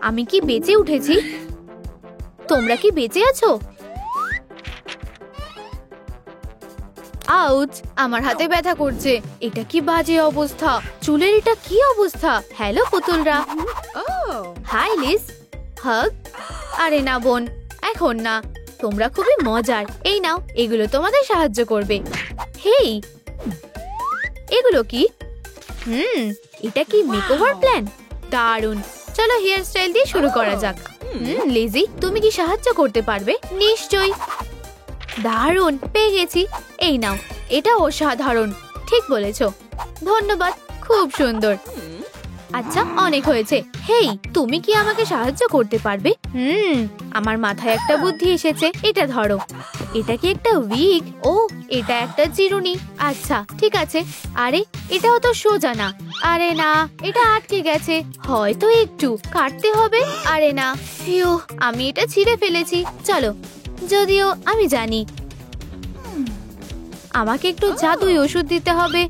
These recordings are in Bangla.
আমি কি বেঁচে উঠেছি? তোমরা কি বেঁচে আছো? আউচ, আমার হাতে ব্যথা করছে। এটা কি বাজে অবস্থা। চুলের এটা কি অবস্থা। হ্যালো পুতুলরা। হাই লিস। হাগ। আরে না বোন, এখন না। তোমরা খুবই মজার। এই নাও, এগুলো তোমাদের সাহায্য করবে। হেই, এগুলো কি? এটা কি মেকওভার প্ল্যান? দারুণ। চলো হেয়ার স্টাইল দিয়ে শুরু করা যাক। লিজি, তুমি কি সাহায্য করতে পারবে? নিশ্চয়ই। দারুণ, পেয়ে গেছি। এই নাও, এটা অসাধারণ। ঠিক বলেছো। ধন্যবাদ, খুব সুন্দর। আচ্ছা, অনেক হয়েছে। হেই, তুমি কি আমাকে সাহায্য করতে পারবে? আমার মাথায় একটা বুদ্ধি এসেছে। এটা ধরো। এটা কি একটা উইগ? ও, এটা একটা চিরুনি। আচ্ছা, ঠিক আছে। আরে, এটাও তো সোজা না। আরে না, এটা আটকে গেছে। হয়তো একটু কাটতে হবে। আরে না, ফিউ, আমি এটা ছিঁড়ে ফেলেছি। চলো, যদিও আমি জানি আমাকে একটু জাদুই ওষুধ দিতে হবে।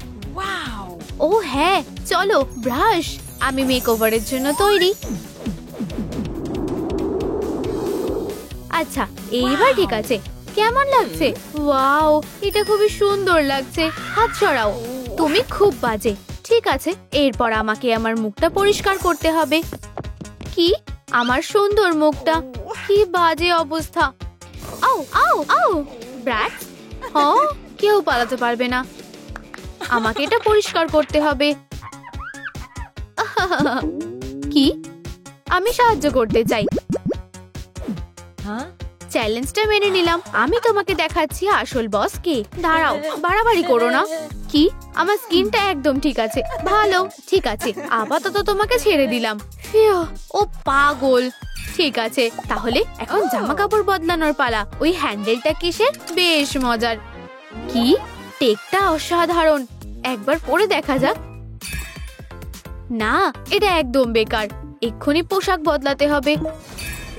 ও হ্যাঁ, চলো ব্রাশ। আমি মেকওভারের জন্য তৈরি। আচ্ছা, এইবার ঠিক আছে। কেমন লাগছে? ওয়াও, এটা খুবই সুন্দর লাগছে। হাত সরাও। তুমি খুব বাজে। ঠিক আছে, এরপর আমাকে আমার মুখটা পরিষ্কার করতে হবে। কি? আমার সুন্দর মুখটা? কি বাজে অবস্থা। আউ আউ আউ। ব্র্যাট, হ্যাঁ, কেউ পালাতে পারবে না। আমাকে এটা পরিষ্কার করতে হবে। কি? আমি সাহায্য করতে চাই। চ্যালেঞ্জটা মেনে নিলাম। আমি তোমাকে দেখাচ্ছি আসল বস কে। দাঁড়াও, বাড়াবাড়ি করো না। কি? আমার স্কিনটা একদম ঠিক আছে। ভালো, ঠিক আছে। আপাতত তোমাকে ছেড়ে দিলাম। ও পাগল। ঠিক আছে, তাহলে এখন জামা কাপড় বদলানোর পালা। ওই হ্যান্ডেলটা কিসের? বেশ মজার। কি? টেকটা অসাধারণ। একবার পরে দেখা যাক। না, এটা একদম বেকার। এক্ষুনি পোশাক বদলাতে হবে।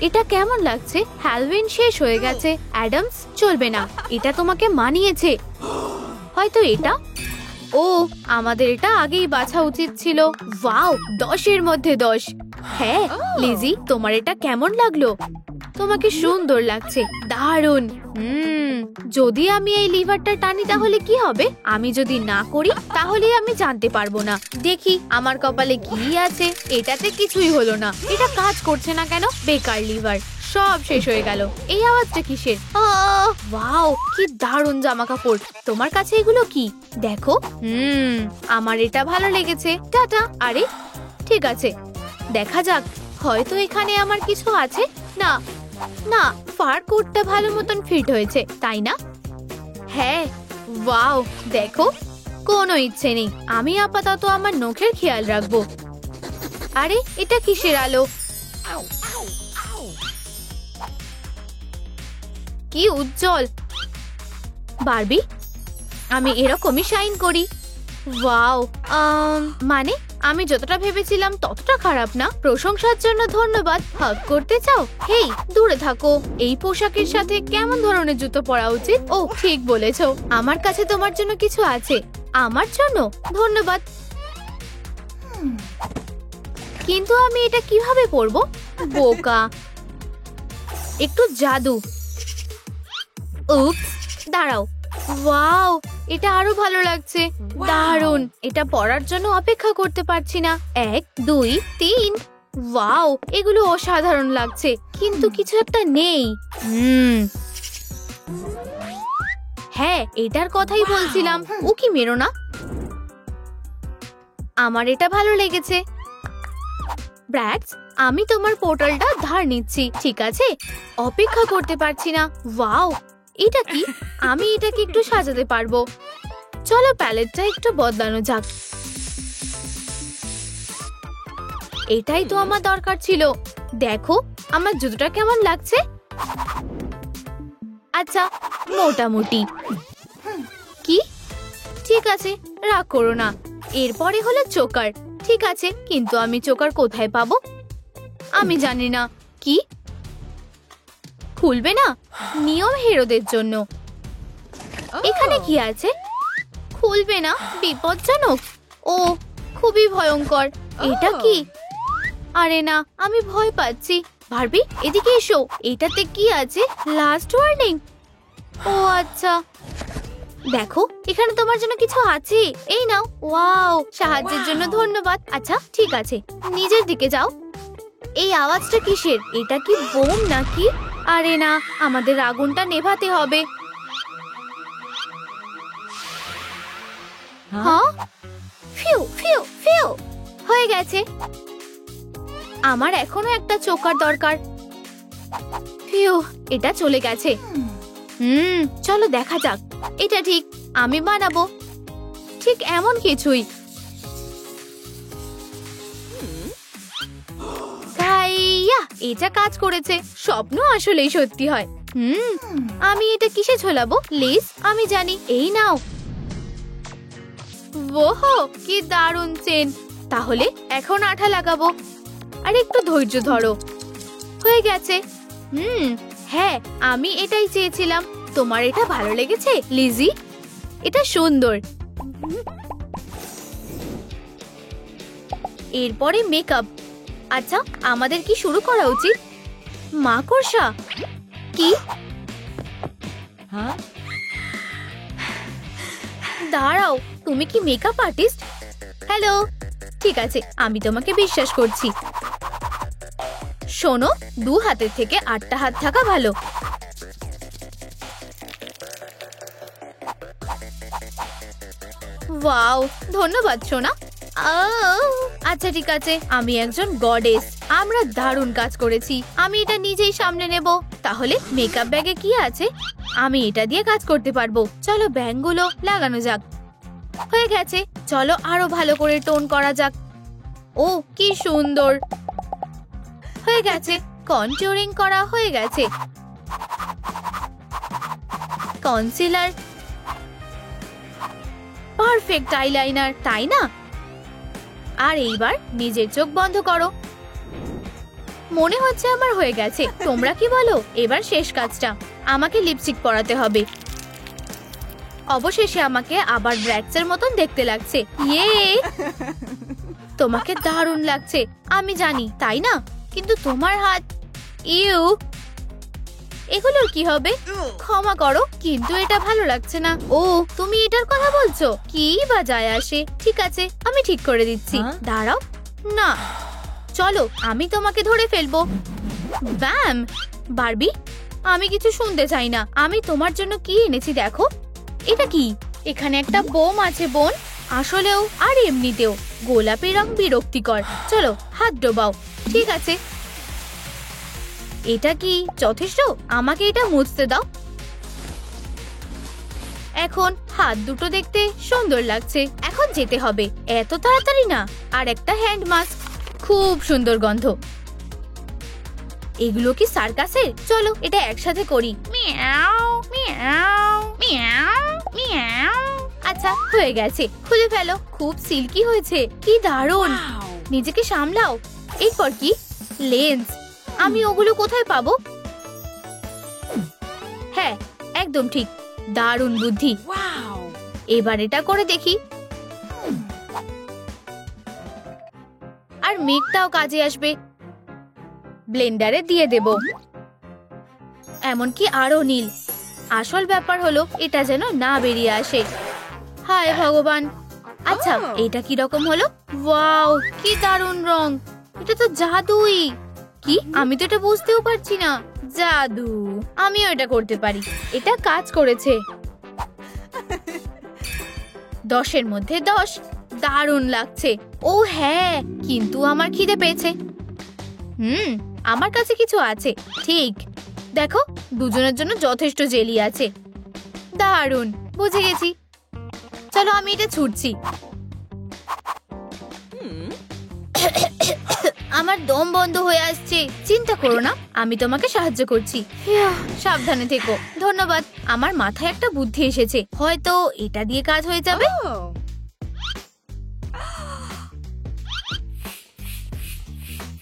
এটা কেমন লাগছে? হ্যালোউইন শেষ হয়ে গেছে। অ্যাডামস, চলবে না। এটা তোমাকে মানিয়েছে। হয়তো এটা। ও, আমাদের এটা আগেই বাছা উচিত ছিল। ওয়াও, 10-এর মধ্যে 10। হ্যাঁ লিজি, তোমার এটা কেমন লাগলো? তোমাকে সুন্দর লাগছে। দারুণ। যদি আমি এই লিভারটা টানি তাহলে কি হবে? আমি যদি না করি তাহলে আমি জানতে পারবো না। দেখি আমার কপালে কি আছে। এটাতে কিছুই হলো না। এটা কাজ করছে না কেন? বেকার লিভার। সব শেষ হয়ে গেল। এই আওয়াজটা কিসের? ওয়াও, কি দারুণ জামা কাপড়। তোমার কাছে এগুলো কি? দেখো। আমার এটা ভালো লেগেছে। টাটা। আরে ঠিক আছে, দেখা যাক। হয়তো এখানে আমার কিছু আছে। না না, ফার কোটটা ভালো মতন ফিট হয়েছে, তাই না? হ্যাঁ। ওয়াও, দেখো। কোনো ইচ্ছে নেই। আমি আপাতত আমার নখের খেয়াল রাখবো। আরে, এটা কিসের আলো? কি উজ্জ্বল। বারবি, আমি এরকমই শাইন করি। ওয়াও, মানে আমি যতটা ভেবেছিলাম ততটা খারাপ না। প্রশংসার জন্য ধন্যবাদ। হাগ করতে চাও? হেই, দূরে থাকো। এই পোশাকের সাথে কেমন ধরনের জুতো পরা উচিত? ও, ঠিক বলেছো। আমার কাছে তোমার জন্য কিছু আছে। আমার জন্য? ধন্যবাদ। কিন্তু আমি এটা কিভাবে পরবো? বোকা। একটু জাদু। উপস, দাঁড়াও। ওয়াও, এটা আরো ভালো লাগছে। দারুণ। এটা পরার জন্য অপেক্ষা করতে পারছি না। 1 2 3। ওয়াও, এগুলো অসাধারণ লাগছে। কিন্তু কিছু একটা নেই। হ্যাঁ, এটার কথাই বলছিলাম। ও কি মেরো না। আমার এটা ভালো লেগেছে। ব্র্যাটস, আমি তোমার পোর্টালটা ধার নিচ্ছি, ঠিক আছে? অপেক্ষা করতে পারছি না। ওয়াও, এটা কি? আমি এটাকে একটু সাজাতে পারবো। চলো প্যালেটটা একটু বদলানো যাক। এটাই তো আমার দরকার ছিল। দেখো আমার জুতোটা কেমন লাগছে। আচ্ছা, মোটামুটি। কি? ঠিক আছে, রাগ করো না। এরপরে হলো চোকার। ঠিক আছে, কিন্তু আমি চোকার কোথায় পাবো? আমি জানি না। কি? খুলবে না? নিয়ম হিরোদের জন্য। এখানে কি আছে? খুলবে না? বিপজ্জনক। ও, খুবই ভয়ঙ্কর। এটা কি? আরে না, আমি ভয় পাচ্ছি। ভার্বি এদিকে এসো, এটাতে কি আছে? Last warning. ও আচ্ছা, দেখো এখানে তোমার জন্য কিছু আছে, এই নাও। ওয়াও, সাহায্যের জন্য ধন্যবাদ। আচ্ছা ঠিক আছে, নিজের দিকে যাও। এই আওয়াজটা কিসের? এটা কি বোম নাকি? আরে না, আমাদের আগুনটা নেভাতে হবে। হ্যাঁ, ফিউ ফিউ ফিউ, হয়ে গেছে। আমার এখনো একটা চোকার দরকার। ফিউ, এটা চলে গেছে। চলো দেখা যাক। এটা ঠিক, আমি বানাবো ঠিক এমন কিছুই। ভাইয়া, এটা কাজ করেছে। স্বপ্ন আসলেই সত্যি হয়। আমি এটা কিসে ঝোলাবো? লেস, আমি জানি। এই নাও। ওহো, কি দারুণ চেন। তাহলে এখন আঠা লাগাবো। আর একটু ধৈর্য ধরো। হয়ে গেছে। হ্যাঁ, আমি এটাই চেয়েছিলাম। তোমার এটা ভালো লেগেছে লিজি? এটা সুন্দর। এরপরে মেকআপ। আচ্ছা, আমাদের কি শুরু করা উচিত? মাকড়সা? কি? দাঁড়াও, তুমি কি মেকআপ আর্টিস্ট? হ্যালো, ঠিক আছে, আমি তোমাকে বিশ্বাস করছি। শোনো, 2 হাতের থেকে 8টা হাত থাকা ভালো। ওয়াও, ধন্যবাদ সোনা। আচ্ছা ঠিক আছে, আমি একজন গডেস। আমরা দারুণ কাজ করেছি। আমি এটা নিজেই সামলে নেব। তাহলে মেকআপ ব্যাগে কি আছে? আমি এটা দিয়ে কাজ করতে পারবো। চলো ব্যাঙগুলো লাগানো যাক। হয়ে গেছে, চলো আরো ভালো করে টোন করা যাক। ও কি সুন্দর হয়ে গেছে। কন্টুরিং করা হয়ে গেছে। কনসিলার, পারফেক্ট আইলাইনার, তাই না? আর এইবার নিজের চোখ বন্ধ করো। মনে হচ্ছে আমার হয়ে গেছে। তোমরা কি বলো? এবার শেষ কাজটা, আমাকে লিপস্টিক পরাতে হবে। অবশেষে আমাকে আবার ব্র্যাক্সের মতন দেখতে লাগছে। ইয়ে, তোমাকে দারুণ লাগছে। আমি জানি, তাই না? কিন্তু তোমার হাত, ইউ, এগুলোর কি হবে? ক্ষমা করো, কিন্তু এটা ভালো লাগছে না। ও, তুমি এটার কথা বলছো? কি বা যায় আসে? ঠিক আছে, আমি ঠিক করে দিচ্ছি। দাঁড়াও না, চলো আমি তোমাকে ধরে ফেলবো। ব্যাম! বারবি, আমি কিছু শুনতে চাই না। আমি তোমার জন্য কি এনেছি দেখো। এটা কি? এখানে একটা বোম আছে বোন। আসলেও আর এমনিতেও গোলাপি রং বিরক্তিকর। চলো হাত ডোবাও। ঠিক আছে, এটা কি যথেষ্ট? আমাকে এটা মুছতে দাও। এখন হাত দুটো দেখতে সুন্দর লাগছে। এখন যেতে হবে। এত তাড়াতাড়ি না। আর একটা হ্যান্ড মাস্ক, খুব সুন্দর গন্ধ। এগুলো কি সার্কাসের? চলো এটা একসাথে করি। মিয়াও মিয়াও মিয়াও মিয়াও। আচ্ছা হয়ে গেছে, খুলে ফেলো। খুব সিল্কি হয়েছে। কি দারুণ। নিজেকে সামলাও। এরপর কি? লেন্স। আমি ওগুলো কোথায় পাবো? হ্যাঁ, একদম ঠিক। দারুণ বুদ্ধি। এবার এটা করে দেখি। আর মেঘটাও কাজে আসবে। ব্লেন্ডারে দিয়ে দেব। এমনকি আরো নীল। আসল ব্যাপার হলো এটা যেন না বেরিয়ে আসে। হায় ভগবান। আচ্ছা, এটা কি রকম হলো? ওয়াও, কি দারুণ রং। এটা তো জাদুই। কি? আমি তো এটা বুঝতেও পারছি না। জাদু। আমিও এটা করতে পারি। এটা কাজ করেছে। 10-এর মধ্যে 10। দারুণ লাগছে। ও হ্যাঁ, কিন্তু আমার খিদে পেয়েছে। আমার কাছে কিছু আছে। ঠিক, দেখো দুজনের জন্য যথেষ্ট জেলি আছে। দারুণ, বুঝে গেছি। চলো আমি এটা ছুটছি। আমার দম বন্ধ হয়ে আসছে। চিন্তা করো না, আমি তোমাকে সাহায্য করছি। সাবধানে থেকো। ধন্যবাদ। আমার মাথায় একটা বুদ্ধি এসেছে। হয়তো এটা দিয়ে কাজ হয়ে যাবে।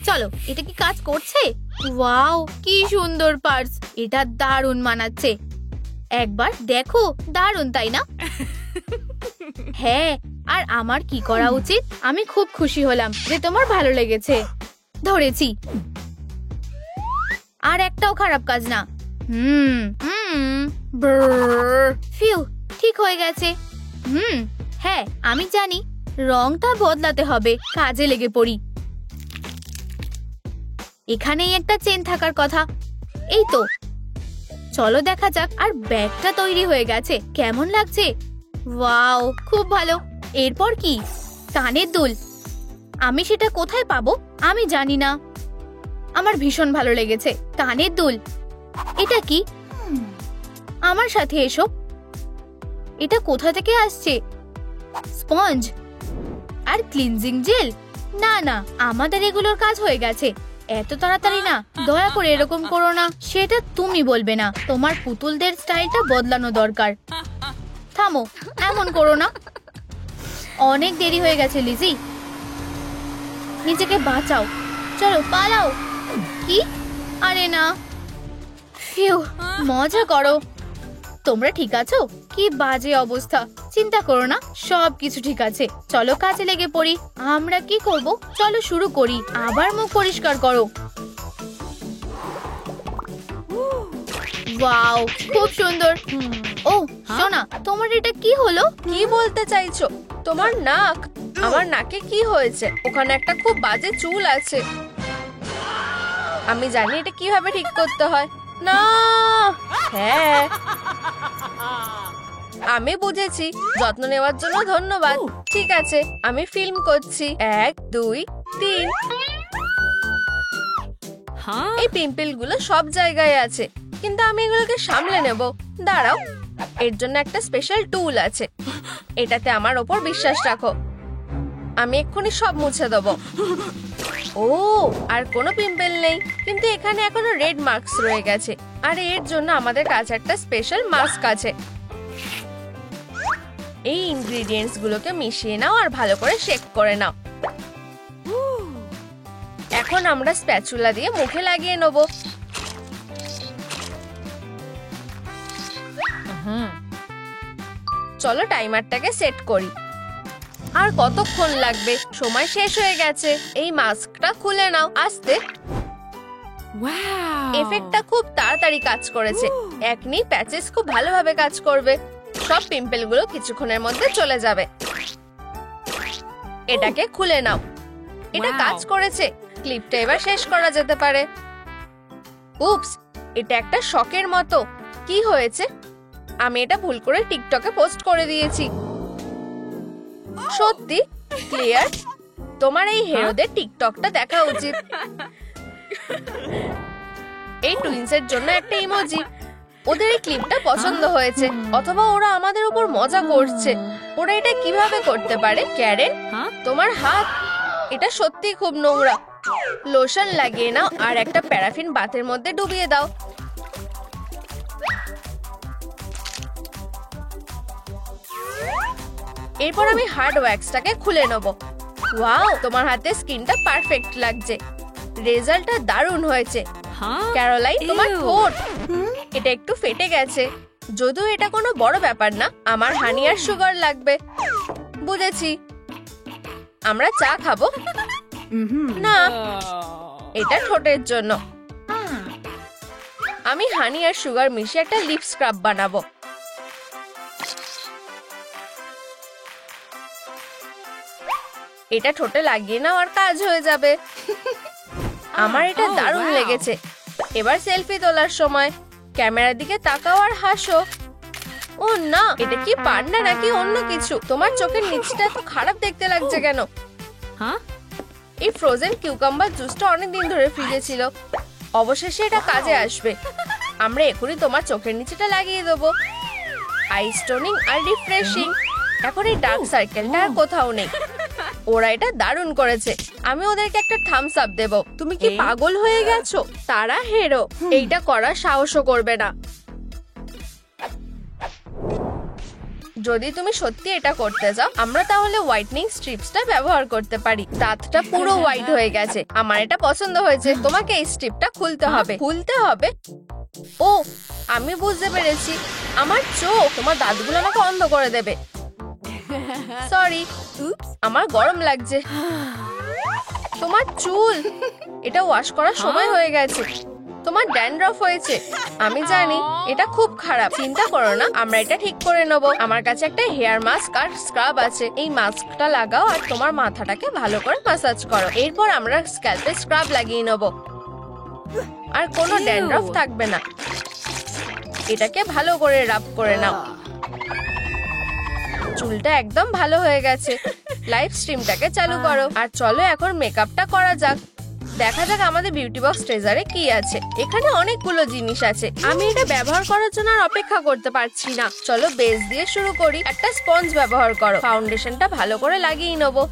চলো, এটা কি কাজ করছে? ওয়াও, কি সুন্দর পার্স। এটা দারুণ মানাচ্ছে। একবার দেখো। দারুণ, তাই না? হ্যাঁ, আর আমার কি করা উচিত? আমি খুব খুশি হলাম যে তোমার ভালো লেগেছে। ধরেছি। আর একটাও খারাপ কাজ না। ফিউ, ঠিক হয়ে গেছে। হ্যাঁ, আমি জানি রংটা বদলাতে হবে। কাজে লেগে পড়ি। এখানেই একটা চেন থাকার কথা। এই তো, চলো দেখা যাক। আর ব্যাগটা তৈরি হয়ে গেছে। কেমন লাগছে? ওয়াও, খুব ভালো। এরপর কি? কানের দুল। আমি সেটা কোথায় পাবো? আমি জানি না। আমার ভীষণ ভালো লেগেছে কানের দুল। এটা কি? আমার সাথে এসো। এটা কোথা থেকে আসছে? স্পঞ্জ আর ক্লিনজিং জেল। না না, আমাদের এগুলোর কাজ হয়ে গেছে। এত তাড়াতাড়ি না, দয়া করে এরকম করো না। সেটা তুমি বলবে না। তোমার পুতুলদের স্টাইলটা বদলানো দরকার। থামো, এমন করো না। অনেক দেরি হয়ে গেছে লিজি, নিজেকে বাঁচাও। চলো পালাও। কি? আরে না। ফিউ, মজা করো। তোমরা ঠিক আছো? কি বাজে অবস্থা। চিন্তা করো না, সব কিছু ঠিক আছে। চলো কাজে লেগে পড়ি। আমরা কি করব? চলো শুরু করি। আবার মুখ পরিষ্কার করো। ওয়াও, খুব সুন্দর। ও সোনা, তোমার এটা কি হলো? কি বলতে চাইছো? তোমার নাক। আমার নাকে কি হয়েছে? ওখানে একটা খুব বাজে চুল আছে। আমি জানি এটা কিভাবে ঠিক করতে হয়। না, হ্যাঁ, আমি বুঝেছি। যত্ন নেওয়ার জন্য ধন্যবাদ। ঠিক আছে, আমি ফিল্ম করছি। 1 2 3। এই পিম্পল গুলো সব জায়গায় আছে, কিন্তু আমি এগুলোকে সামলে নেব। দাঁড়াও, এর জন্য একটা স্পেশাল টুল আছে। এটাতে আমার ওপর বিশ্বাস রাখো। আমি এক্ষুনি সব মুছে দেবো। ও, আর কোনো পিম্পল নেই, কিন্তু এখানে এখনো রেড মার্কস রয়ে গেছে। আর এর জন্য আমাদের কাছে একটা স্পেশাল মাস্ক আছে। এই ইনগ্রেডিয়েন্টস গুলোকে মিশিয়ে নাও আর ভালো করে শেক করে নাও। এখন আমরা স্প্যাচুলা দিয়ে মুখে লাগিয়ে নেব। চলো টাইমারটাকে সেট করি। আর কতক্ষণ লাগবে? সময় শেষ হয়ে গেছে। এই মাস্কটা খুলে নাও আস্তে। এফেক্টটা খুব তাড়াতাড়ি কাজ করেছে। একনি প্যাচেস খুব ভালোভাবে কাজ করবে। সব পিম্পল গুলো কিছুক্ষণের মধ্যে চলে যাবে। এটাকে খুলে নাও। এটা কাজ করেছে। ক্লিপটা এবার শেষ করা যেতে পারে। উপস, এটা একটা শকের মতো। কি হয়েছে? আমি এটা ভুল করে টিকটকে পোস্ট করে দিয়েছি। সত্যি? ক্লিয়ার? তোমার এই হিরোদের টিকটকটা দেখা উচিত। এই টুইন্সের জন্য একটা ইমোজি। ওদের এই ক্লিপটা পছন্দ হয়েছে, অথবা ওরা আমাদের উপর মজা করছে। ওরা এটা কিভাবে করতে পারে? ক্যারেন, তোমার হাত, এটা সত্যি খুব নোংরা। লোশন লাগিয়ে নাও আর একটা প্যারাফিন বাথের মধ্যে ডুবিয়ে দাও। এরপর আমি হার্ড ওয়্যাক্সটাকে খুলে নেব। ওয়াও, তোমার হাতে স্কিনটা পারফেক্ট লাগছে। রেজাল্টটা দারুণ হয়েছে। ক্যারোলাইন, তোমার ঠোঁট, এটা একটু ফেটে গেছে। যদিও এটা কোনো বড় ব্যাপার না। আমার হানি আর সুগার লাগবে। বুঝেছি, আমরা চা খাবো। না, এটা ঠোঁটের জন্য। আমি হানি আর সুগার মিশিয়ে একটা লিপ স্ক্রাব বানাবো। এটা ঠোঁটে লাগিয়ে নাও আর কাজ হয়ে যাবে। আমার এটা দারুণ লেগেছে। এবার সেলফি তোলার সময়। ক্যামেরার দিকে তাকাও আর হাসো। ও না, এটা কি পান্ডা নাকি অন্য কিছু? তোমার চোখের নিচটা তো খারাপ দেখতে লাগছে কেন? এই ফ্রোজেন কিউকাম্বার জুসটা অনেকদিন ধরে ফ্রিজে ছিল। অবশেষে এটা কাজে আসবে। আমরা এখনই তোমার চোখের নিচেটা লাগিয়ে দেবো। আই স্টোনিং আর রিফ্রেশিং। এখন এই ডার্ক সার্কেলটা আর কোথাও নেই। ওরা এটা দারুণ করেছে। আমি ওদেরকে একটা থামস আপ দেব। তুমি কি পাগল হয়ে গেছো? তারা হেরো, এইটা করার সাহসও করবে না। যদি তুমি সত্যি এটা করতে চাও, আমরা তাহলে হোয়াইটনিং স্ট্রিপসটা ব্যবহার করতে পারি। দাঁতটা পুরো হোয়াইট হয়ে গেছে। আমার এটা পছন্দ হয়েছে। তোমাকে এই স্ট্রিপটা খুলতে হবে। ও, আমি বুঝতে পেরেছি। আমার চোখ। তোমার দাঁতগুলো আমাকে অন্ধ করে দেবে। সরি, আমার গরম লাগছে। তোমার চুল, এটা ওয়াশ করার সময় হয়ে গেছে। তোমার ড্যান্ড্রফ হয়েছে, আমি জানি এটা খুব খারাপ। চিন্তা করো না, আমরা এটা ঠিক করে নেব। আমার কাছে একটা হেয়ার মাস্ক আর স্ক্রাব আছে। এই মাস্কটা লাগাও আর তোমার মাথাটাকে ভালো করে ম্যাসাজ করো। এরপর আমরা স্ক্যাল্পে স্ক্রাব লাগিয়ে নেব, আর কোনো ড্যান্ড্রফ থাকবে না। এটাকে ভালো করে রাব করে নাও। চুলটা একদম ভালো হয়ে গেছে। লাইভ স্ট্রিমটাকে চালু করো আর চলো এখন মেকআপটা করা যাক। দেখা যাক আমাদের বিউটি বক্স ট্রেজারে কি আছে। এখানে অনেকগুলো জিনিস আছে, আমি এটা ব্যবহার করার জন্য আর অপেক্ষা করতে পারছি না। চলো বেস দিয়ে শুরু করি। একটা স্পঞ্জ ব্যবহার করো, ফাউন্ডেশনটা ভালো করে লাগিয়ে নেবো।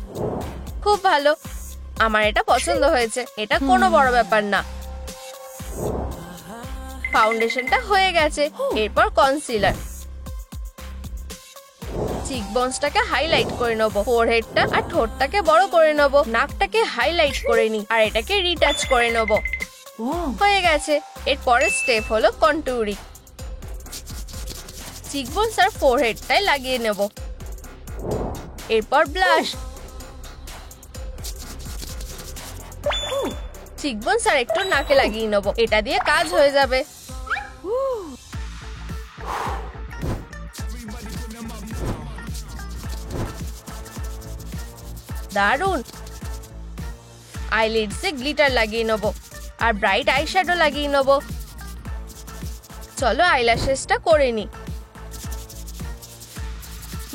খুব ভালো, আমার এটা পছন্দ হয়েছে। এটা কোনো বড় ব্যাপার না। ফাউন্ডেশনটা হয়ে গেছে, এরপর কনসিলার। চিকবোনসটাকে হাইলাইট করে নেবো, ফোরহেডটা আর ঠোঁটটাকে বড় করে নেবো, নাকটাকে হাইলাইট করে নি আর এটাকে রিটাচ করে নেবো। হয়ে গেছে। এরপরের স্টেপ হলো কন্টুরিং। চিকবোনস আর ফোরহেডটাই লাগিয়ে নেব। এরপর ব্লাশ। চিকবোনস আর একটু নাকে লাগিয়ে নেবো, এটা দিয়ে কাজ হয়ে যাবে। দারুন। আইলিডসে গ্লিটার লাগিয়ে নেব আর ব্রাইট আই শ্যাডো লাগিয়ে নেব। চলো আইল্যাশেসটা করে নি।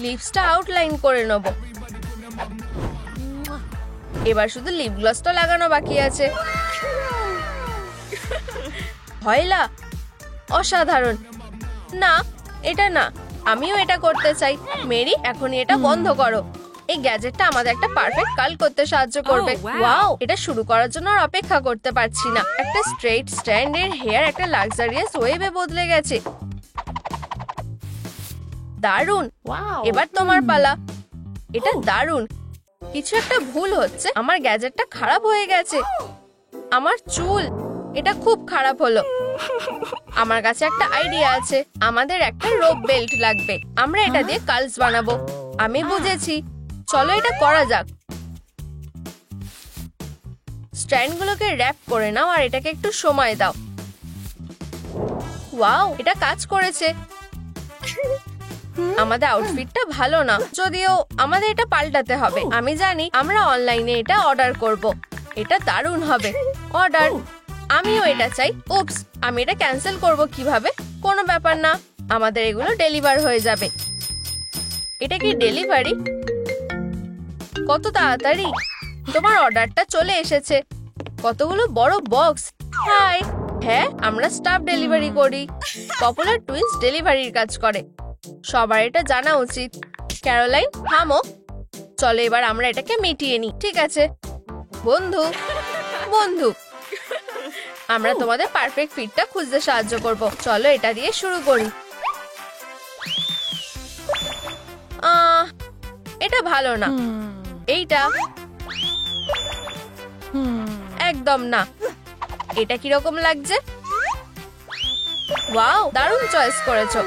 লিপসটা আউটলাইন করে নেব। এবার শুধু লিপ গ্লসটা লাগানো বাকি আছে। ভয়লা, অসাধারণ। না, এটা না, আমিও এটা করতে চাই। মেরি, এখনই এটা বন্ধ করো। এই গ্যাজেটটা আমাদের একটা পারফেক্ট কার্ল করতে সাহায্য করবে। ওয়াও, এটা শুরু করার জন্য আর অপেক্ষা করতে পারছি না। একটা স্ট্রেট স্ট্যান্ডের হেয়ার একটা লাক্সারিয়াস ওয়েভে বদলে গেছে। দারুন। এবার তোমার পালা। এটা দারুন। কিছু একটা ভুল হচ্ছে, আমার গ্যাজেটটা খারাপ হয়ে গেছে। আমার চুল, এটা খুব খারাপ হলো। আমার কাছে একটা আইডিয়া আছে, আমাদের একটা রোপ বেল্ট লাগবে। আমরা এটা দিয়ে কার্লস বানাবো। আমি বুঝেছি, চলো এটা করা যাক। স্ট্র্যান্ডগুলোকে র‍্যাপ করে নাও আর এটাকে একটু সময় দাও। ওয়াও, এটা কাজ করেছে। আমাদের আউটফিটটা ভালো না, যদিও আমাদের এটা পাল্টাতে হবে। আমি জানি, আমরা অনলাইনে এটা অর্ডার করব। এটা দারুণ হবে। অর্ডার। আমিও এটা চাই। উপস, আমি এটা ক্যান্সেল করব কিভাবে? কোনো ব্যাপার না, আমাদের এগুলো ডেলিভার হয়ে যাবে। এটা কি ডেলিভারি? কত তাড়াতাড়ি! তোমার অর্ডারটা চলে এসেছে। কতগুলো বড় বক্স। হাই। হ্যাঁ, আমরা স্টাফ ডেলিভারি করি। পপুলার টুইন্স ডেলিভারির কাজ করে। সবার এটা জানা উচিত। ক্যারোলাইন, থামো। চলো এবার আমরা এটাকে মিটিয়ে নিই। ঠিক আছে বন্ধু। বন্ধু, আমরা তোমাদের পারফেক্ট ফিটটা খুঁজতে সাহায্য করব। চলো এটা দিয়ে শুরু করি। এটা ভালো না। এইটা একদম না। এটা কিরকম লাগছে? ওয়াও, দারুণ চয়েস করেছো।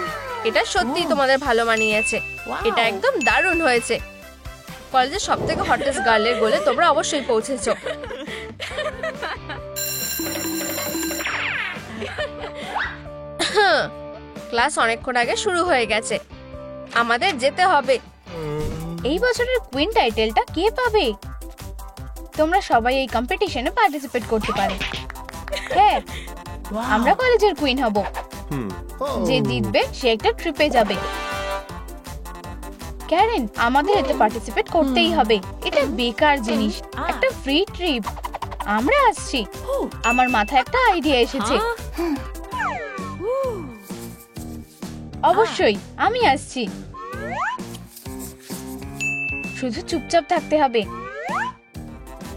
এটা সত্যি তোমাদের ভালো মানিয়েছে। এটা একদম দারুণ হয়েছে। কলেজের সবথেকে হটেস্ট গার্লের গোলে তোমরা অবশ্যই পৌঁছেছো। ক্লাস অনেকক্ষণ আগে শুরু হয়ে গেছে, আমাদের যেতে হবে। এই বছরের কুইন টাইটেলটা কে পাবে? তোমরা সবাই এই কম্পিটিশনে পার্টিসিপেট করতে পারো। হ্যাঁ, আমরা কলেজের কুইন হব। যে জিতবে সে একটা ট্রিপে যাবে। ক্যারেন, আমাদের এতে পার্টিসিপেট করতেই হবে। এটা বেকার জিনিস, একটা ফ্রি ট্রিপ। আমরা আসছি। আমার মাথায় একটা আইডিয়া এসেছে। অবশ্যই, আমি আসছি। শুধু চুপচাপ থাকতে হবে।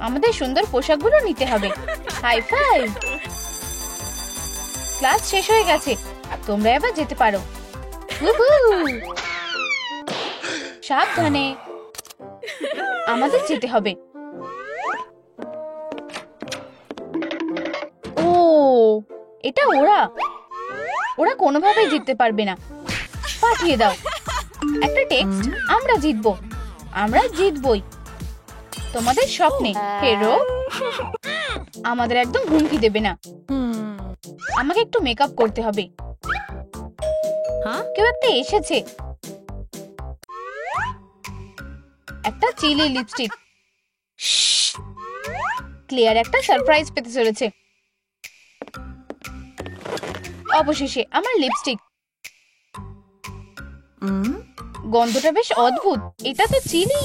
আমাদের সুন্দর পোশাকগুলো নিতে হবে। High five. ক্লাস শেষ হয়ে গেছে, তোমরা এবার যেতে পারো। সাবধানে, আমাদের যেতে হবে। ও, এটা ওরা কোনোভাবেই জিততে পারবে না। পাঠিয়ে দাও একটা টেক্সট। আমরা জিতবো, আমরা জিতবই। তোমাদের স্বপ্নে হেরো আমাদের একদম হুমকি দেবে না। আমাকে একটু মেকআপ করতে হবে। কেউ একটা এসেছে। একটা চিলি লিপস্টিক। ক্লিয়ার একটা সারপ্রাইজ পেতে চলেছে। অবশেষে আমার লিপস্টিক। গন্ধটা বেশ অদ্ভুত। এটা তো চিলি।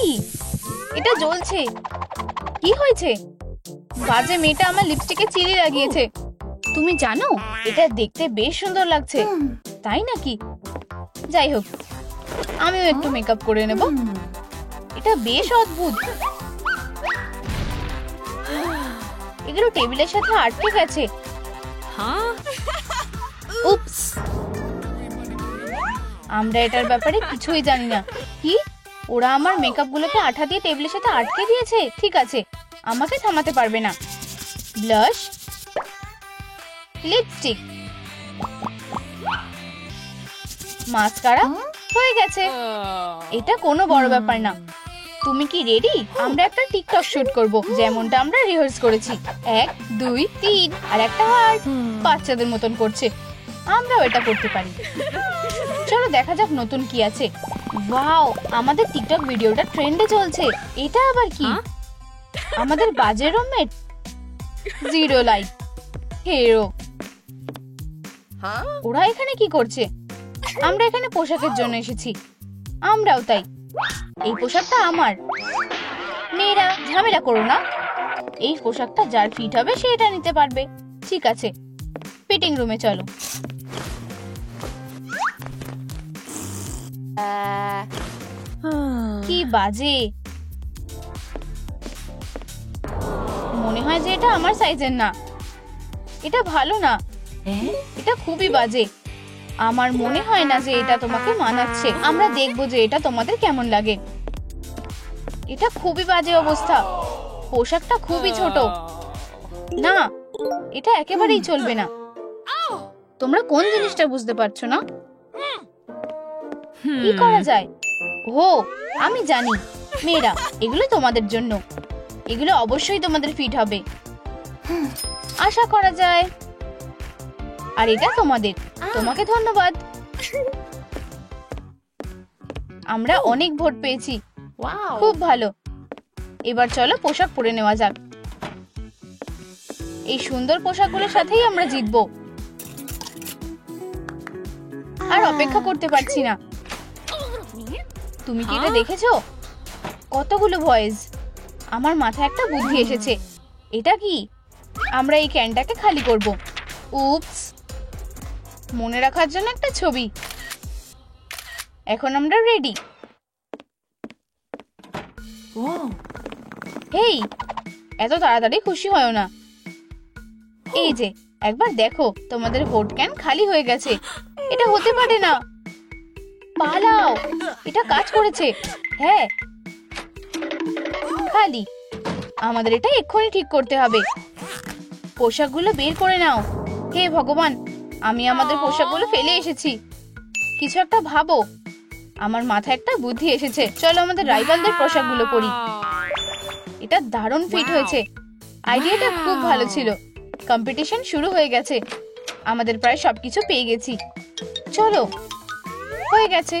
এটা জ্বলছে। কি হয়েছে? বাজে মেয়েটা আমার লিপস্টিকে চিলি লাগিয়েছে। তুমি জানো এটা দেখতে বেশ সুন্দর লাগছে, তাই নাকি? যাই হোক, আমিও একটু মেকআপ করে নেব। এটা বেশ অদ্ভুত। এগুলো টেবিলের সাথে আটকে গেছে। উপস, আমরা এটার ব্যাপারে কিছুই জানি না। কি? ওরা আমার মেকআপ গুলোকে আঠা দিয়ে টেবিলের সাথে আটকে দিয়েছে। ঠিক আছে, আমাকে থামাতে পারবে না। ব্লাশ, লিপস্টিক, মাস্কারা হয়ে গেছে। এটা কোনো বড় ব্যাপার না। তুমি কি রেডি? আমরা একটা টিকটক শুট করব, যেমনটা আমরা রিহার্স করেছি। 1 2 3 আর একটা হার্ট। বাচ্চাদের মতন করছে। আমরাও এটা করতে পারি। চলো দেখা যাক নতুন কি আছে। ওয়াও, আমাদের টিকটক ভিডিওটা ট্রেন্ডে চলছে। এটা আবার কি? আমাদের বাজে রুমমেট। 0 লাইক। হিরো। ওরা এখানে কি করছে? আমরা এখানে পোশাকের জন্য এসেছি। আমরাও তাই। এই পোশাকটা আমার। মেয়েরা ঝামেলা করো না। এই পোশাকটা যার ফিট হবে সে এটা নিতে পারবে। ঠিক আছে, ফিটিং রুমে চলো। কি বাজে। মনে হয় যে এটা আমার সাইজের না। এটা ভালো না। এটা খুবই বাজে। আমার মনে হয় না যে এটা তোমাকে মানাচ্ছে। আমরা দেখবো যে এটা তোমাদের কেমন লাগে। এটা খুবই বাজে অবস্থা। পোশাকটা খুবই ছোট। না, এটা একেবারেই চলবে না। তোমরা কোন জিনিসটা বুঝতে পারছো না? কি করা যায়? ও, আমি জানি। মেয়েরা, এগুলো তোমাদের জন্য। এগুলো অবশ্যই তোমাদের ফিট হবে, আশা করা যায়। আর এটা তোমাদের। তোমাকে ধন্যবাদ। আমরা অনেক ভোট পেয়েছি। খুব ভালো। এবার চলো পোশাক পরে নেওয়া যাক। এই সুন্দর পোশাকগুলোর সাথেই আমরা জিতবো। আর অপেক্ষা করতে পারছি না। তুমি কি এটা দেখেছো? কতগুলো ভয়েস। আমার মাথায় একটা বুদ্ধি এসেছে। এটা কি? আমরা এই ক্যানটাকে খালি করব। উপস, মনে রাখার জন্য একটা ছবি। এখন আমরা রেডি। হেই, এত তাড়াতাড়ি খুশি হয়ো না। এই যে, একবার দেখো, তোমাদের ভোট ক্যান খালি হয়ে গেছে। এটা হতে পারে না। পালাও, এটা কাজ করেছে। হ্যাঁ, খালি। আমাদের এটা এক্ষুনি ঠিক করতে হবে। পোশাকগুলো বের করে নাও। হে ভগবান, আমি আমাদের পোশাকগুলো ফেলে এসেছি। কিছু একটা ভাবো। আমার মাথায় একটা বুদ্ধি এসেছে। চলো আমাদের রাইভালদের পোশাকগুলো পরি। এটা দারুণ ফিট হয়েছে। আইডিয়াটা খুব ভালো ছিল। কম্পিটিশন শুরু হয়ে গেছে। আমাদের প্রায় সবকিছু পেয়ে গেছি। চলো, হয়ে গেছে।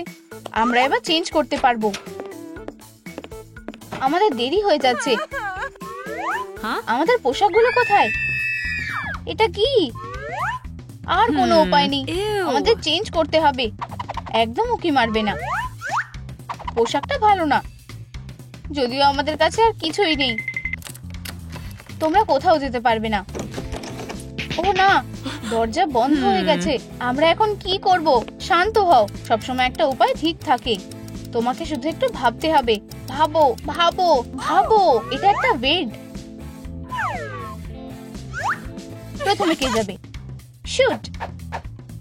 আমরা এবার চেঞ্জ করতে পারবো। আমাদের দেরি হয়ে যাচ্ছে। আমাদের পোশাকগুলো কোথায়? এটা কি? আর কোনো উপায় নেই। আমাদের চেঞ্জ করতে হবে। একদম উকি মারবে না। পোশাকটা ভালো না, যদিও আমাদের কাছে আর কিছুই নেই। তোমরা কোথাও যেতে পারবে না। ও না, দরজা বন্ধ হয়ে গেছে। আমরা এখন কি করব? শান্ত হও। সবসময় একটা উপায় ঠিক থাকে। তোমাকে শুধু একটু ভাবতে হবে। ভাবো ভাবো ভাবো। এটা একটা বেড। প্রথমে কে যাবে? Shoot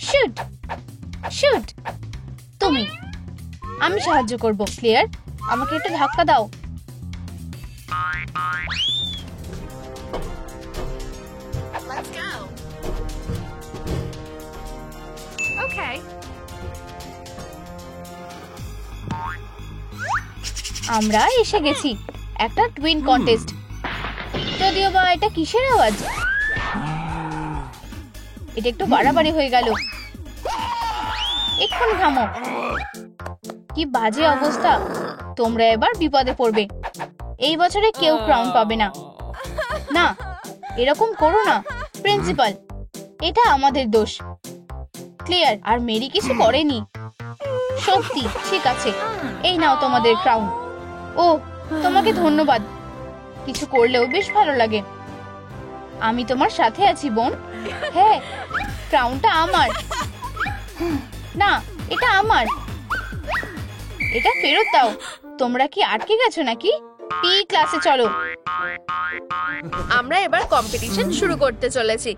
shoot shoot. তুমি। আমি সাহায্য করব। ক্লিয়ার, আমাকে একটু ধাক্কা দাও। আমরা এসে গেছি। একটা টুইন কন্টেস্ট। যদিও বা এটা কিসের আওয়াজ? এটা একটু বাড়াবাড়ি হয়ে গেল। এক্ষুনি থামো। কি বাজে অবস্থা! তোমরা এবার বিপদে পড়বে। এই বছরে কেউ ক্রাউন পাবে না। না, এরকম করো না প্রিন্সিপাল, এটা আমাদের দোষ। ক্লিয়ার আর মেরি কিছু করেনি। সত্যি? ঠিক আছে, এই নাও তোমাদের ক্রাউন। ও, তোমাকে ধন্যবাদ। কিছু করলেও বেশ ভালো লাগে। আমি তোমার সাথে আছি বোন। হ্যাঁ, ক্রাউনটা আমার। না, এটা আমার। এটা ফেরত দাও। তোমরা কি আটকে গেছো নাকি? পি ক্লাসে চলো। আমরা এবার কম্পিটিশন শুরু করতে চলেছি।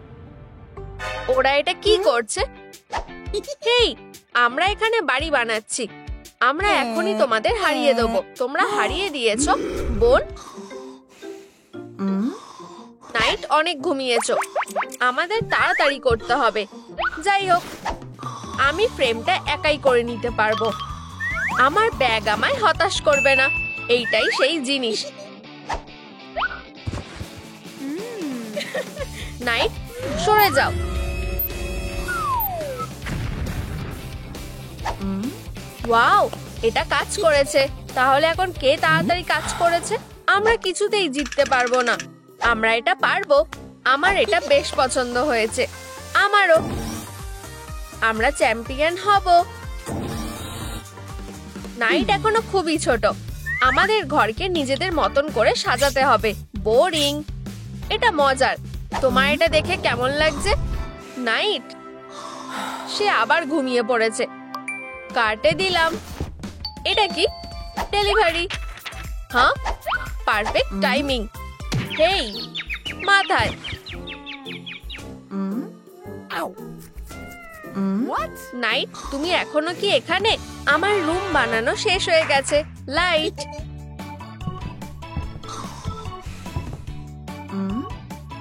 ওরা এটা কি করছে? হেই, আমরা এখানে বাড়ি বানাচ্ছি। আমরা এখনই তোমাদের হারিয়ে দেবো। তোমরা হারিয়ে দিয়েছো বোন। নাইট, অনেক ঘুমিয়েছো। আমাদের তাড়াতাড়ি করতে হবে। যাই হোক, আমি ফ্রেমটা একাই করে নিতে পারবো। আমার ব্যাগ আমায় হতাশ করবে না। এইটাই সেই জিনিস। নাইট, সরে যাও। ওয়াও, এটা কাজ করেছে। তাহলে এখন কে তাড়াতাড়ি কাজ করেছে? আমরা কিছুতেই জিততে পারবো না। আমরা এটা পারবো। আমার এটা বেশ পছন্দ হয়েছে। আমারও। আমরা চ্যাম্পিয়ন হব। নাইট এখনো খুবই ছোট। আমাদের ঘরকে নিজেদের মতন করে সাজাতে হবে। বোরিং। এটা মজার। তোমার এটা দেখে কেমন লাগছে? নাইট, সে আবার ঘুমিয়ে পড়েছে। কাটে দিলাম। এটা কি? ডেলিভারি। হ্যাঁ, পারফেক্ট টাইমিং। হেই, মাথায়। নাইট, তুমি এখনো কি এখানে? আমার রুম বানানো শেষ হয়ে গেছে। লাইট।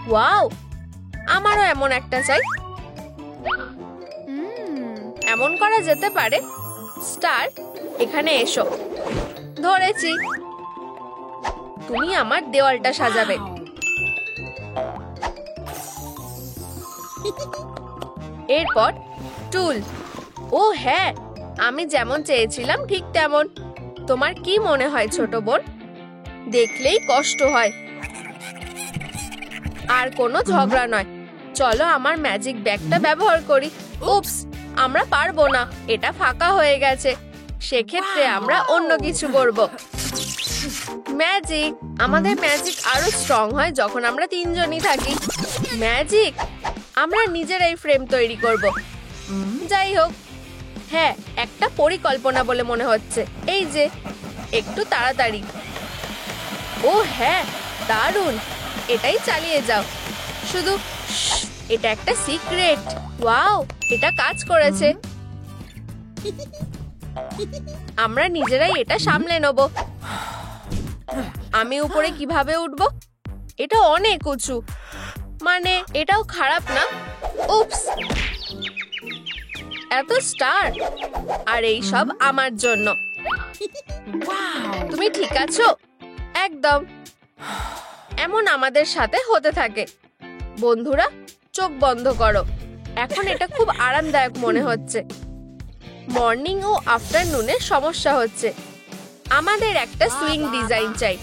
ওয়াও, আমারও এমন একটা চাই। এমন করা যেতে পারে। স্টার, এখানে এসো। ধরেছি। তুমি আমার দেওয়ালটা সাজাবে। এরপর টুল। ও হ্যাঁ, আমি যেমন চেয়েছিলাম ঠিক তেমন। তোমার কি মনে হয় ছোট বোন? দেখলেই কষ্ট হয়। আর কোনো ঝগড়া নয়। চলো আমার ম্যাজিক ব্যাগটা ব্যবহার করি। উপস, আমরা পারবো না। এটা ফাঁকা হয়ে গেছে। সেক্ষেত্রে আমরা অন্য কিছু করব। ম্যাজিক। আমাদের ম্যাজিক আরো স্ট্রং হয় যখন আমরা তিনজনই থাকি। ম্যাজিক। আমরা নিজেরাই ফ্রেম তৈরি করব। যাই হোক, হ্যাঁ, একটা পরিকল্পনা বলে মনে হচ্ছে। এই যে, একটু তাড়াতাড়ি। ও হ্যাঁ, দারুণ। এটাই চালিয়ে যাও। শুধু এটা একটা সিক্রেট। ওয়াও, এটা কাজ করেছে। আমরা নিজেরাই এটা সামলে নেব। আমি উপরে কিভাবে উঠব? এটা অনেক উঁচু। মানে এটাও খারাপ না। উপস, এত স্টার। আর এই সব আমার জন্য। তুমি ঠিক আছো? একদম। এমন আমাদের সাথে হতে থাকে। বন্ধুরা, চোখ বন্ধ করো। এখন এটা খুব আরামদায়ক মনে হচ্ছে। মর্নিং ও আফটারনুনে সমস্যা হচ্ছে। আমাদের একটা সুইং ডিজাইন চাই।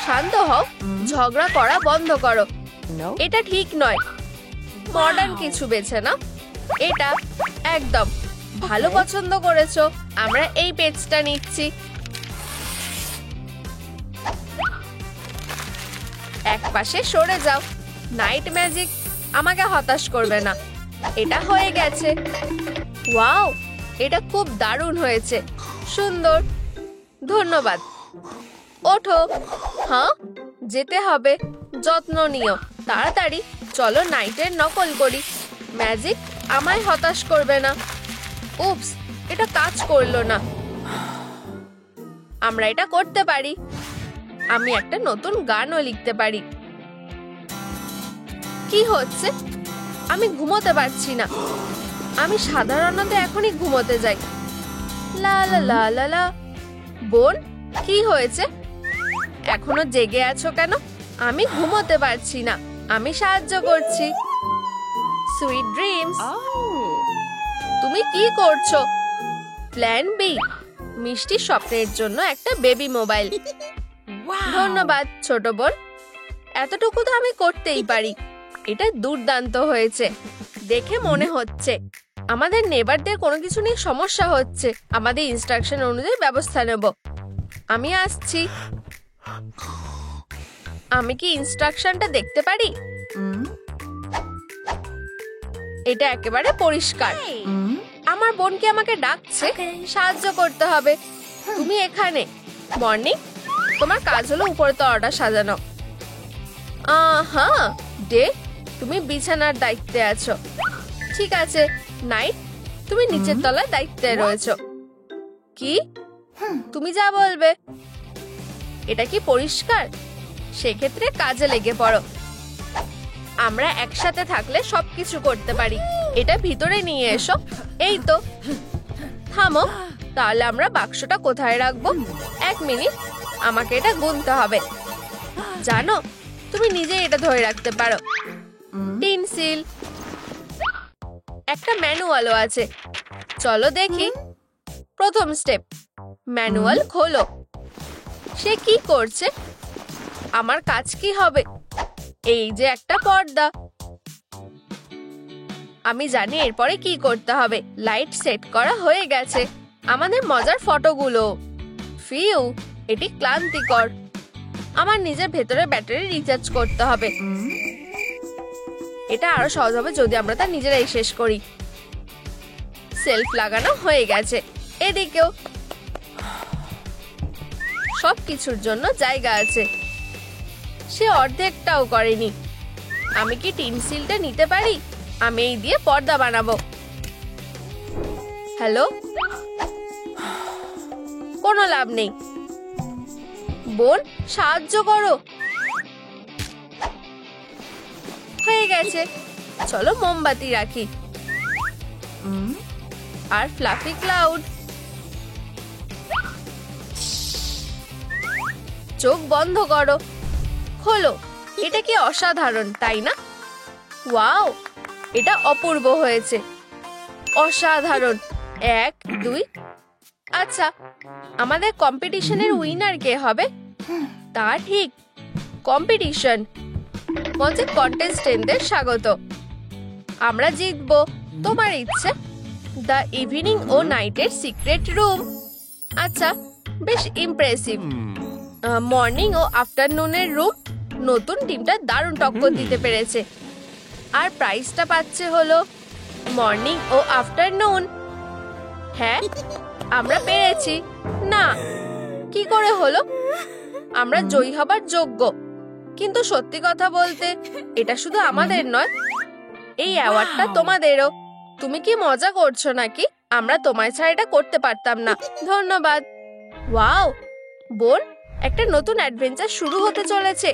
শান্ত হও, ঝগড়া করা বন্ধ করো। এটা ঠিক নয়। মডার্ন কিছু বেছে নাও। এটা একদম ভালো পছন্দ করেছো। আমরা এই পেজটা নিচ্ছি। এক পাশে সরে যাও। নাইট ম্যাজিক আমাকে হতাশ করবে না। এটা হয়ে গেছে। ওয়াও, এটা খুব দারুণ হয়েছে। সুন্দর। ধন্যবাদ। ওঠো। হ্যাঁ, যেতে হবে। যত্ন নিও। তাড়াতাড়ি চলো নাইটের নকল করি। ম্যাজিক আমায় হতাশ করবে না। উপস, এটা কাজ করলো না। আমরা এটা করতে পারি। আমি একটা নতুন গানও লিখতে পারি। কি হচ্ছে? আমি ঘুমোতে পারছি না। আমি সাধারণত এখনই ঘুমোতে যাই। লা লা লা লা লা। বোন, কি হয়েছে? এখনো জেগে আছো কেন? আমি ঘুমোতে পারছি না, আমি সাহায্য করছি। Sweet dreams. তুমি কি করছো? প্ল্যান বি, মিষ্টি স্বপ্নের জন্য একটা বেবি মোবাইল। ধন্যবাদ ছোট বোন, এতটুকু তো আমি করতেই পারি। এটা দুর্দান্ত হয়েছে। দেখে মনে হচ্ছে আমাদের নেবারদের কোনো কিছু নিয়ে সমস্যা হচ্ছে। আমাদের ইনস্ট্রাকশন অনুযায়ী ব্যবস্থা নেব। আমি আসছি। আমি কি ইনস্ট্রাকশনটা দেখতে পারি? এটা একেবারে পরিষ্কার। আমার বোনকে আমাকে ডাকছে, সাহায্য করতে হবে। তুমি এখানে। মর্নিং, তোমার কাজ হলো উপরে তলাটা সাজানো। হ্যাঁ ডে, তুমি বিছানার দায়িত্বে আছো। ঠিক আছে নাইট, তুমি নিচের তলার দায়িত্বে রয়েছো। কি? তুমি যা বলবে। এটা কি পরিষ্কার? সেক্ষেত্রে কাজে লেগে পড়ো। আমরা একসাথে থাকলে সবকিছু করতে পারি। এটা ভিতরে নিয়ে এসো। এই তো। থামো, তাহলে আমরা বাক্সটা কোথায় রাখবো? 1 মিনিট, আমাকে এটা গুনতে হবে। জানো, তুমি নিজে এটা ধরে রাখতে পারো। Tin seal. একটা ম্যানুয়ালও আছে। চলো দেখি। প্রথম স্টেপ, ম্যানুয়াল খোলো। সে কি করছে? আমার কাজ কি হবে? এই যে একটা পর্দা। আমি জানি এরপরে কি করতে হবে। লাইট সেট করা হয়ে গেছে। আমাদের মজার ফটোগুলো। ফিউ, এটি ক্লান্তিকর। আমার নিজের ভেতরে ব্যাটারি রিচার্জ করতে হবে। এটা আরো সহজ হবে যদি আমরা তা নিজেরাই শেষ করি। সেলফ লাগানো হয়ে গেছে। এদিকেও সবকিছুর জন্য জায়গা আছে। সে অর্ধেকটাও করেনি। আমি কি টিন সিলটা নিতে পারি? আমি এই দিয়ে পর্দা বানাবো। হ্যালো, কোনো লাভ নেই। বোন, সাহায্য করো। হয়ে গেছে। চলো মোমবাতি রাখি। আর ফ্লাফি ক্লাউড। চোখ বন্ধ করো। খোলো। এটা কি অসাধারণ, তাই না? ওয়াও, এটা অপূর্ব হয়েছে। অসাধারণ। 1, 2। আচ্ছা, আমাদের কম্পিটিশনের উইনার কে হবে? তা ঠিক, কম্পিটিশন মঞ্চে কন্টেস্টেন্টদের স্বাগত। আমরা জিতবো। তোমার ইচ্ছে? দ্য ইভিনিং ও নাইটের সিক্রেট রুম। আচ্ছা, বেশ ইমপ্রেসিভ। মর্নিং ও আফটারনুনের রুম। নতুন টিমটা দারুণ টক্কর দিতে পেরেছে। আর প্রাইজটা পাচ্ছে হলো মর্নিং ও আফটারনুন। হ্যাঁ, আমরা পেরেছি। না, কি করে হলো? আমরা জয়ী হবার যোগ্য। কিন্তু সত্যি কথা বলতে, এটা শুধু আমাদের নয়, এই অ্যাওয়ার্ডটা তোমাদেরও। তুমি কি মজা করছো নাকি? আমরা তোমায় ছাড়া এটা করতে পারতাম না। ধন্যবাদ। ওয়াও বোন, একটা নতুন অ্যাডভেঞ্চার শুরু হতে চলেছে।